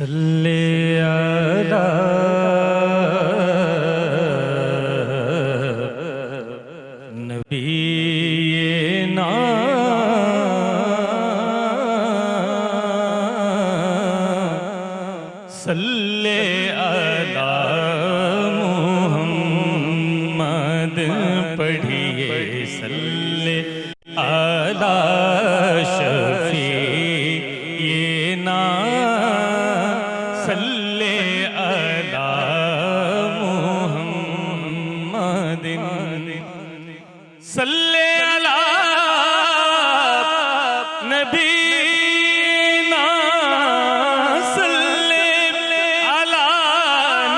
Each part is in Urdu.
صلی علی نبینا صلی علی محمد پڑھیے صلی علی شفیعنا صلی علی محمد صلی علی نبینا صلی علی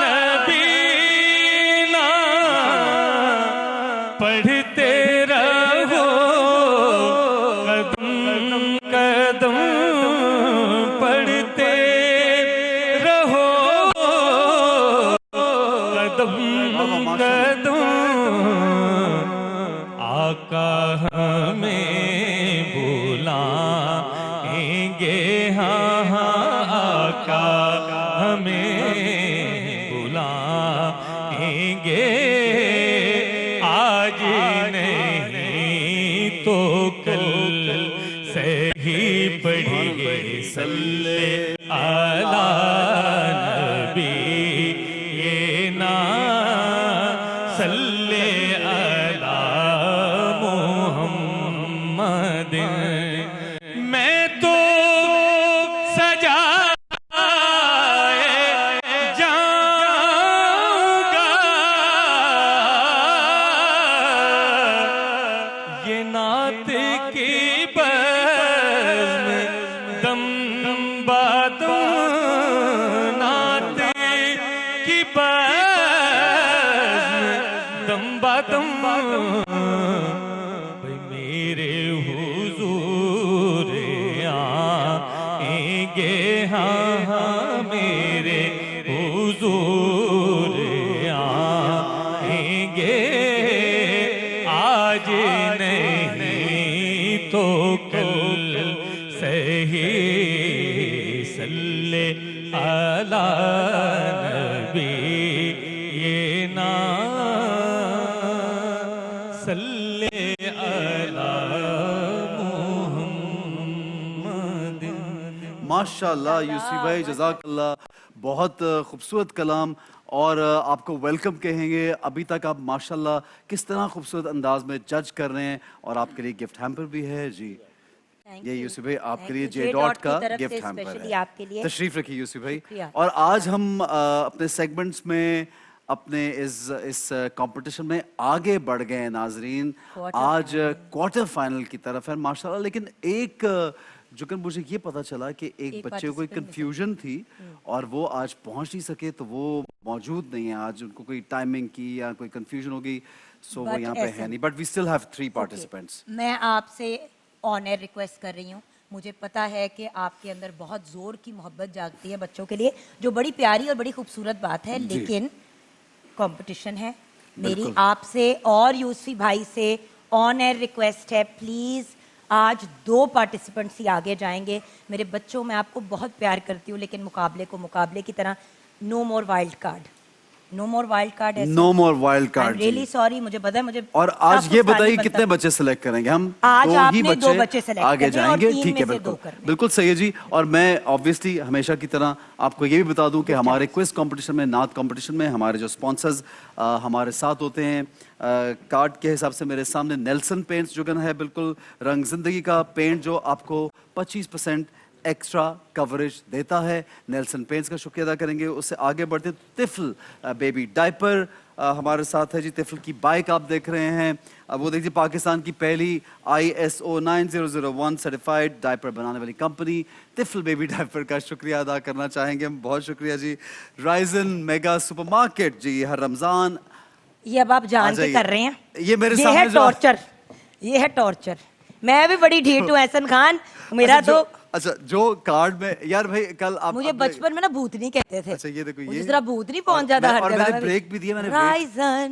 نبینا پڑھتے رہو قدم قدم پڑھتے رہو قدم قدم آقا ہمیں بلائیں گے ہاں ہاں آقا ہمیں بلائیں گے آج نہیں تو کل صحیح پڑھیے صلی علی نبینا صلی علی محمد میں تو سجائے جاؤں گا یہ نعت کی بزم دم بادم نعت کی بزم دم بادم بھئی میرے حضور آئیں گے ہاں ہاں میرے حضور آئیں گے آج نہیں تو کل صحیح صلی علی نبینا صلی علی محمد ماشاءاللہ یوسف بھائی جزاک اللہ، بہت خوبصورت کلام، اور آپ کو ویلکم کہیں گے۔ ابھی تک آپ ماشاءاللہ کس طرح خوبصورت انداز میں جج کر رہے ہیں، اور آپ کے لیے گفٹ ہیمپر بھی ہے جی۔ یہ یوسف بھائی آپ کے لیے جے ڈاٹ کا گفٹ ہیمپر ہے، تشریف رکھیے یوسف بھائی۔ اور آج ہم اپنے سیگمنٹس میں اپنے اس کمپٹیشن میں آگے بڑھ گئے ہیں ناظرین، آج کوارٹر فائنل کی طرف ہے ماشاءاللہ۔ لیکن ایک جو کہ مجھے یہ پتا چلا کہ ایک بچے کو کوئی کنفیوژن تھی اور وہ آج پہنچ نہیں سکے، تو وہ موجود نہیں ہے آج، ان کو کوئی ٹائمنگ کی یا کوئی کنفیوژن ہو گئی، سو وہ یہاں پہ ہے نہیں، but we still have 3 participants. میں آپ سے آن ایئر ریکویسٹ کر رہی ہوں، مجھے پتا ہے کہ آپ کے اندر بہت زور کی محبت جاگتی ہے بچوں کے لیے، جو بڑی پیاری اور بڑی خوبصورت بات ہے، لیکن کمپٹیشن ہے۔ میری آپ سے اور یوسفی بھائی سے آن ایئر ریکویسٹ ہے، پلیز آج 2 پارٹیسپنٹس ہی آگے جائیں گے۔ میرے بچوں، میں آپ کو بہت پیار کرتی ہوں، لیکن مقابلے کو مقابلے کی طرح نو مور وائلڈ کارڈ، نو مور وائلڈ کارڈ، نو مور وائلڈ کارڈ۔ ریئلی سوری، مجھے پتا ہے، مجھے اور آج یہ بتائیے کتنے بچے سلیکٹ کریں گے ہم؟ آج 2 آپ ہی نے 2 بچے سلیکٹ آگے جائیں گے، ٹھیک ہے، بالکل بالکل صحیح ہے جی۔ اور میں آبویسلی ہمیشہ کی طرح آپ کو یہ بھی بتا دوں کہ ہمارے کوئز کمپٹیشن میں، نعت کمپٹیشن میں، ہمارے جو اسپانسرز ہمارے ساتھ ہوتے ہیں، کارڈ کے حساب سے میرے سامنے نیلسن پینٹس جو کہ ہے بالکل رنگ زندگی کا پینٹ، جو آپ کو 25% ایکسٹرا کوریج دیتا ہے۔ نیلسن پینٹس کا شکریہ ادا کریں گے۔ اس سے آگے بڑھتے طفل بیبی ڈائپر ہمارے ساتھ ہے جی۔ طفل کی بائک آپ دیکھ رہے ہیں، وہ دیکھیے پاکستان کی پہلی ISO 9001 سرٹیفائڈ ڈائپر بنانے والی کمپنی طفل بیبی ڈائپر کا شکریہ ادا کرنا چاہیں گے ہم، بہت شکریہ جی۔ رائزن میگا سپر مارکیٹ جی، ہر رمضان یہ اب آپ جان کے کر رہے ہیں، یہ میرے یہ سامنے ہے ٹارچر، یہ ہے ٹارچر۔ میں بھی بڑی ڈھیٹ ہوں احسن خان، میرا تو اچھا جو کارڈ میں یار بھائی کل آپ مجھے بچپن میں نا بھوتنی کہتے تھے، اچھا یہ دیکھو مجھے ذرا بھوتنی پہنچ جاتا ہر اور میں جگہ نے بریک بھی دیا، میں نے رائزن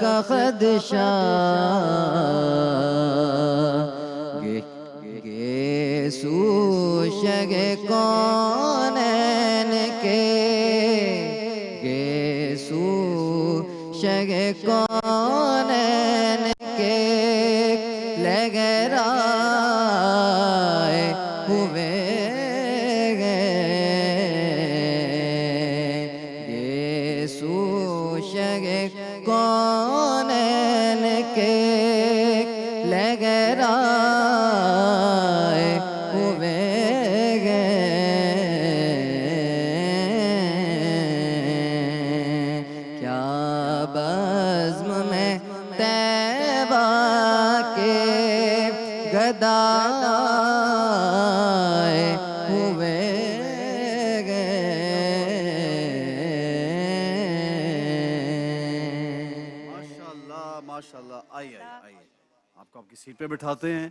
کا خدشہ گیسو شگ کونین کے گیسو شگ کونین کے لگرائے ہوئے گیسو شگ کونین کے لگرائے ہوئے کیا بزم میں طیبہ کے گدائے ہوئے ماشاءاللہ آئیے آپ کو آپ کی سیٹ پہ بٹھاتے ہیں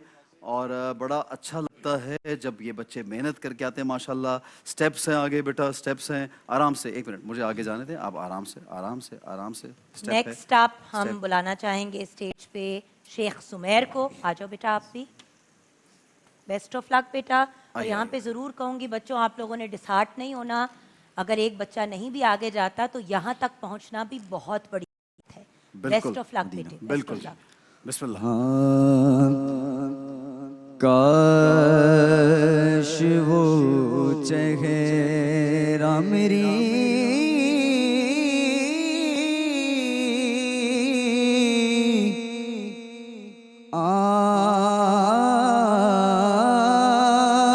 اور بڑا اچھا لگتا ہے جب یہ بچے محنت کر کے آتے ہیں ماشاءاللہ. سٹیپس ہیں آگے بیٹا, سٹیپس ہیں, آرام سے, ایک منٹ مجھے آگے جانے دیں, آپ آرام سے آرام سے آرام سے. نیکسٹ آپ ہم بلانا چاہیں گے اسٹیج پہ شیخ سمیر کو. آ جاؤ بیٹا آپ بھی. بیسٹ آف لک بیٹا. اور یہاں پہ ضرور کہوں گی بچوں آپ لوگوں نے ڈسہارٹ نہیں ہونا. اگر ایک بچہ نہیں بھی آگے جاتا تو یہاں تک پہنچنا بھی بہت بڑی بات ہے. بیسٹ آف لک بیٹے. بالکل بسم اللہ. کاش وہ چہرہ میری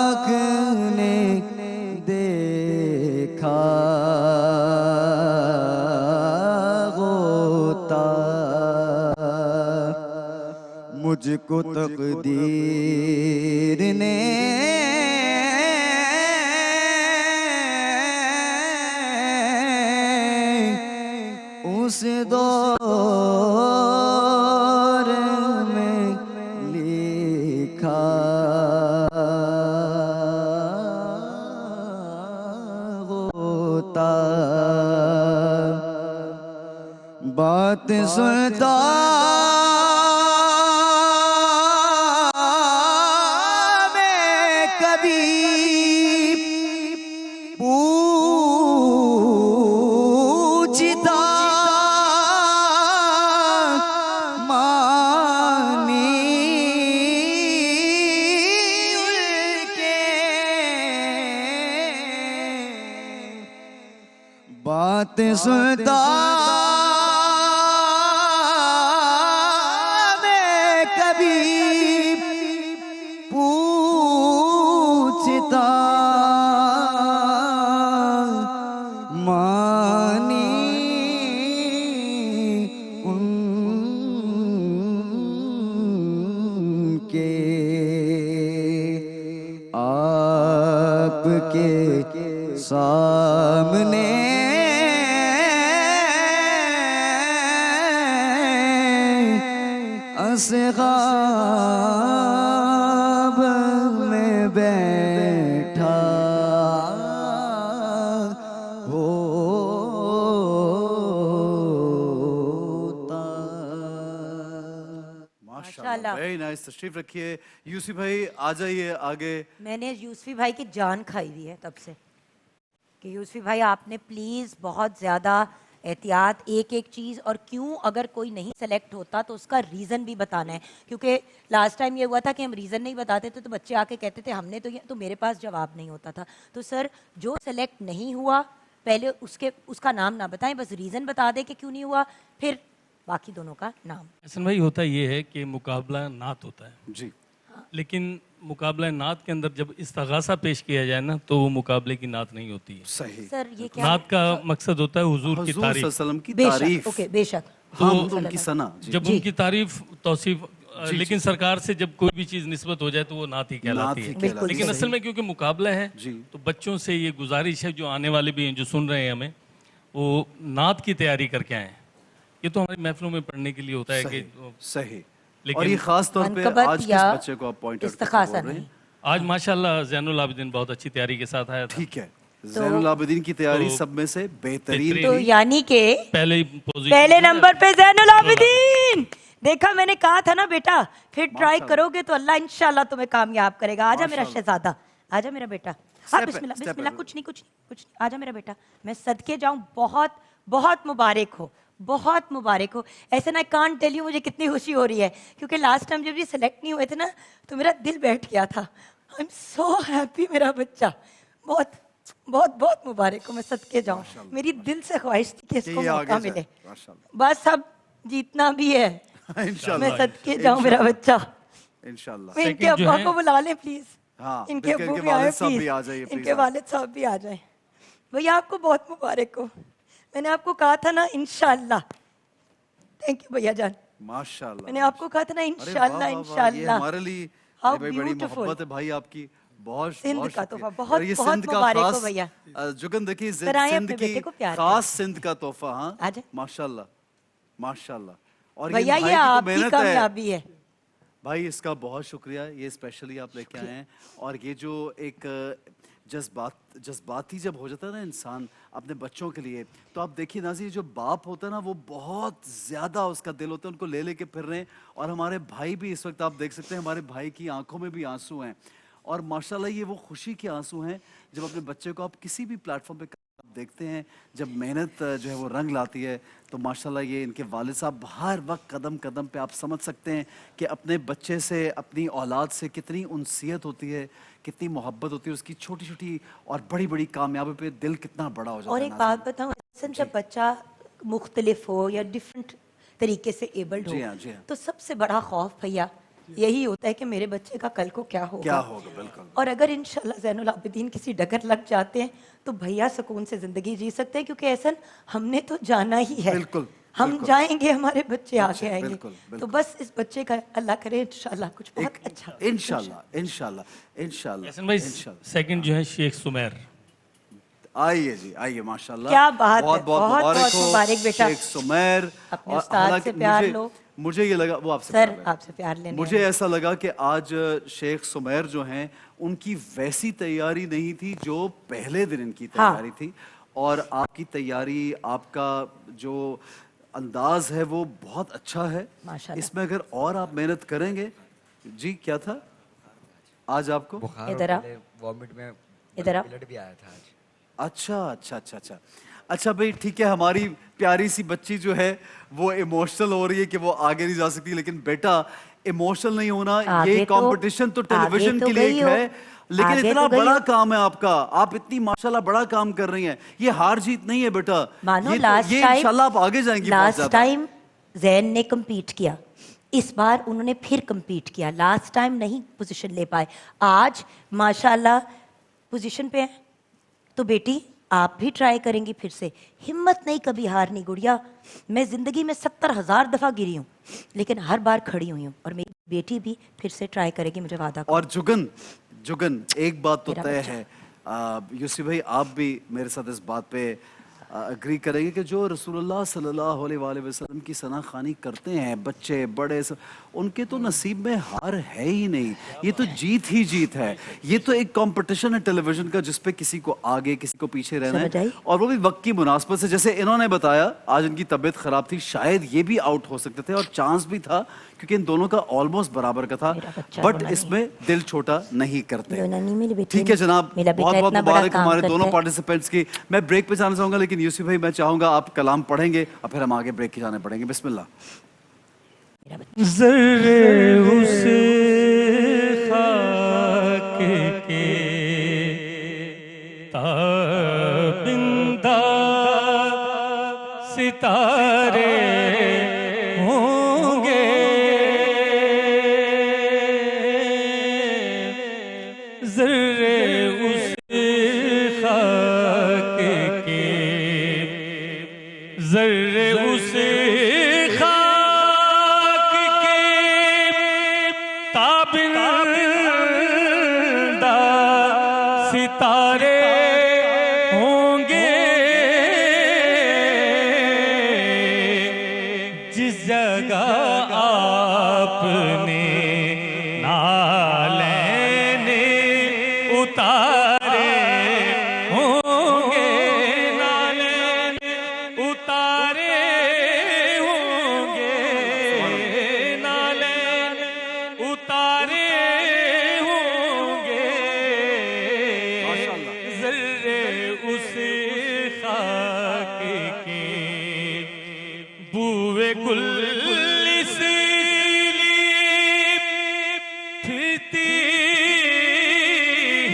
آنکھ نے دیکھا ہوتا, مجھ کو تقدیر نے اس دور میں لکھا ہوتا. بات سنتا میں کبھی پوچھتا مانی ان کے, بات سنتا پوچھتا مانی ان کے, آپ کے سامنے اصحاب میں بیٹھا ہوتا. ماشاءاللہ ویری نائس. تشریف رکھیے. یوسف بھائی آ جائیے آگے. میں نے یوسفی بھائی کی جان کھائی ہوئی ہے تب سے کہ یوسفی بھائی آپ نے پلیز بہت زیادہ احتیاط, ایک ایک چیز, اور کیوں اگر کوئی نہیں سلیکٹ ہوتا تو اس کا ریزن بھی بتانا ہے. کیونکہ لاسٹ ٹائم یہ ہوا تھا کہ ہم ریزن نہیں بتاتے تھے تو بچے آ کے کہتے تھے ہم نے تو میرے پاس جواب نہیں ہوتا تھا. تو سر جو سلیکٹ نہیں ہوا پہلے اس کا نام نہ بتائیں, بس ریزن بتا دیں کہ کیوں نہیں ہوا, پھر باقی دونوں کا نام. حسن بھائی ہوتا یہ ہے کہ مقابلہ نعت ہوتا ہے جی, لیکن مقابلہ نعت کے اندر جب استغاثہ پیش کیا جائے نا تو وہ مقابلے کی نعت نہیں ہوتی ہے. صحیح. سر یہ کیا نعت کا مقصد ہوتا ہے حضور کی حضور صلی اللہ تعریف. علیہ وسلم کی بے شک, تعریف, اوکے بے شک, حمد ان کی ثنا. جب ان کی تعریف توصیف, لیکن سرکار سے جب کوئی بھی چیز نسبت ہو جائے تو وہ نعت ہی کہلاتی ہے. لیکن اصل میں کیونکہ مقابلہ ہے تو بچوں سے یہ گزارش ہے جو آنے والے بھی ہیں جو سن رہے ہیں ہمیں, وہ نعت کی تیاری کر کے آئیں. یہ تو ہماری محفلوں میں پڑھنے کے لیے ہوتا ہے کہ صحیح. اور یہ خاص طور پہ آج کس بچے کو آپ پوائنٹ آؤٹ کر رہے ہیں؟ آج ماشاءاللہ زین العابدین بہت اچھی تیاری کے ساتھ آیا تھا. ٹھیک ہے, زین العابدین کی تیاری سب میں سے بہترین تو تھی. یعنی کہ پہلے نمبر پہ زین العابدین. دیکھا میں نے کہا تھا نا بیٹا, پھر ٹرائی کرو گے تو اللہ انشاءاللہ تمہیں کامیاب کرے گا. آجا میرا شہزادہ, آجا میرا بیٹا. ہاں بسم اللہ بسم اللہ. کچھ نہیں, آجا میرا بیٹا. میں صدقے جاؤں, بہت بہت مبارک ہو, بہت مبارک ہو. ایسے نا کانٹ ٹیل یو مجھے کتنی خوشی ہو رہی ہے, کیونکہ لاسٹ ٹائم جب یہ سلیکٹ نہیں ہوئے تھے نا تو میرا دل بیٹھ گیا تھا. I am so happy. میرا بچہ بہت بہت بہت مبارک ہو. میں صدقے جاؤں, میری دل سے خواہش تھی کہ اس کو موقع ملے. بس اب جیتنا بھی ہے. میں صدقے جاؤں میرا بچہ. انشاءاللہ. میں ان کے ابا کو بلا لیں پلیز. ہاں, ان کے ابو بھی آئے پلیز, ان کے والد صاحب بھی آ جائیں. بھیا آپ کو بہت مبارک ہو. میں نے آپ کو کہا تھا نا انشاءاللہ. تھینک یو بھیا جان. ماشاءاللہ. میں نے آپ کو کہا تھا نا انشاءاللہ انشاءاللہ. ہمارے لیے بڑی محبت ہے بھائی آپ کی. بہت سندھ کا تحفہ بہت بہت مبارک ہو بھیا. جگن دیکھیے سندھ کی خاص سندھ کا تحفہ. ہاں ماشاءاللہ ماشاءاللہ. اور بھیا یہ آپ کی کامیابی ہے بھائی, اس کا بہت شکریہ. یہ اسپیشلی آپ لے کے آئے ہیں. اور یہ جو ایک جذباتی جب ہو جاتا ہے نا انسان اپنے بچوں کے لیے, تو آپ دیکھیے ناظرین, جو باپ ہوتا ہے نا وہ بہت زیادہ اس کا دل ہوتا ہے ان کو لے کے پھر رہے ہیں. اور ہمارے بھائی بھی اس وقت آپ دیکھ سکتے ہیں, ہمارے بھائی کی آنکھوں میں بھی آنسو ہیں. اور ماشاءاللہ یہ وہ خوشی کے آنسو ہیں جب اپنے بچے کو آپ کسی بھی پلیٹ فارم پہ دیکھتے ہیں, جب محنت جو ہے وہ رنگ لاتی ہے. تو ماشاءاللہ یہ ان کے والد صاحب ہر وقت قدم قدم پہ آپ سمجھ سکتے ہیں کہ اپنے بچے سے, اپنی اولاد سے کتنی انسیت ہوتی ہے, کتنی محبت ہوتی ہے. اس کی چھوٹی چھوٹی اور بڑی بڑی کامیابی پہ دل کتنا بڑا ہو جاتا ہے. اور ایک بات بتاؤں, جب بچہ مختلف ہو یا ڈفرینٹ طریقے سے ایبلڈ ہو تو سب سے بڑا خوف بھیا یہی ہوتا ہے کہ میرے بچے کا کل کو کیا ہوگا. بالکل. اور اگر انشاءاللہ زین العابدین کسی ڈگر لگ جاتے ہیں تو بھیا سکون سے زندگی جی سکتے ہیں, کیونکہ ایسا ہم نے تو جانا ہی ہے. بالکل. ہم جائیں گے, ہمارے بچے آگے آئیں گے. تو بس اس بچے کا اللہ کرے انشاءاللہ کچھ بہت اچھا. انشاءاللہ انشاءاللہ انشاءاللہ. احسن بھائی سیکنڈ جو ہے شیخ سمیر. آئیے جی آئیے. ماشاءاللہ کیا بات ہے, بہت بہت بہت مبارک بیٹا. شیخ سمیر. اپنے استاد سے پیار لو. مجھے یہ لگا, وہ آپ سے سر آپ سے پیار لینے, مجھے ایسا لگا کہ آج شیخ سمیر جو ہیں ان کی ویسی تیاری نہیں تھی جو پہلے دن ان کی تیاری تھی. اور آپ کی تیاری, آپ کا جو انداز ہے وہ بہت اچھا ہے. اس میں اگر اور آپ محنت کریں گے. جی کیا تھا آج آپ کو؟ ادھر ادھر بھی آیا تھا آج. اچھا اچھا اچھا اچھا اچھا بھائی ٹھیک ہے. ہماری پیاری سی بچی جو ہے وہ ایموشنل ہو رہی ہے کہ وہ آگے نہیں جا سکتی, لیکن بیٹا ایموشنل نہیں ہونا. یہ کمپٹیشن تو ٹیلی ویژن کے لیے ایک ہے, لیکن اتنا بڑا کام ہے آپ کا. آپ اتنی ماشاءاللہ بڑا کام کر رہی ہیں. یہ ہار جیت نہیں ہے بیٹا, یہ انشاءاللہ آپ آگے جائیں گی. لاسٹ ٹائم زین نے کمپیٹ کیا, اس بار انہوں نے پھر کمپیٹ کیا. لاسٹ ٹائم نہیں پوزیشن لے پائے, آج ماشاءاللہ پوزیشن پہ ہیں. تو بیٹی آپ بھی ٹرائی کریں گی پھر سے. ہمت نہیں کبھی ہارنی گڑیا. میں زندگی میں 70,000 دفعہ گری ہوں لیکن ہر بار کھڑی ہوئی ہوں, اور میری بیٹی بھی پھر سے ٹرائی کرے گی, مجھے وعدہ. اور جگن ایک بات تو طے ہے, یوسف بھائی آپ بھی میرے ساتھ اس بات پہ اگری کریں گے کہ جو رسول اللہ صلی اللہ علیہ وآلہ وسلم کی ثنا خوانی کرتے ہیں بچے بڑے, ان کے تو نصیب میں ہار ہے ہی نہیں. یہ تو جیت ہی جیت ہے. یہ تو ایک کمپٹیشن ہے ٹیلی ویژن کا جس پہ کسی کو آگے کسی کو پیچھے رہنا ہے, اور وہ بھی وقت کی مناسبت سے. جیسے انہوں نے بتایا آج ان کی طبیعت خراب تھی, شاید یہ بھی آؤٹ ہو سکتے تھے, اور چانس بھی تھا کیونکہ ان دونوں کا آلموسٹ برابر کا تھا, بٹ اس میں دل چھوٹا نہیں کرتے. ٹھیک ہے جناب, بہت بہت مبارک ہمارے دونوں پارٹیسپینٹس کی. میں بریک پہ جانا چاہوں گا, لیکن یوسف بھائی میں چاہوں گا آپ کلام پڑھیں گے اور پھر ہم آگے بریک کی جانے پڑیں گے. بسم اللہ. ذرے اس خاک کے تابندہ ستارے ہوں گے, ذرے اس خاک کے, ذرے اس ستارے ہوں گے, جس جگہ آپ نے نالین اتارے ہوں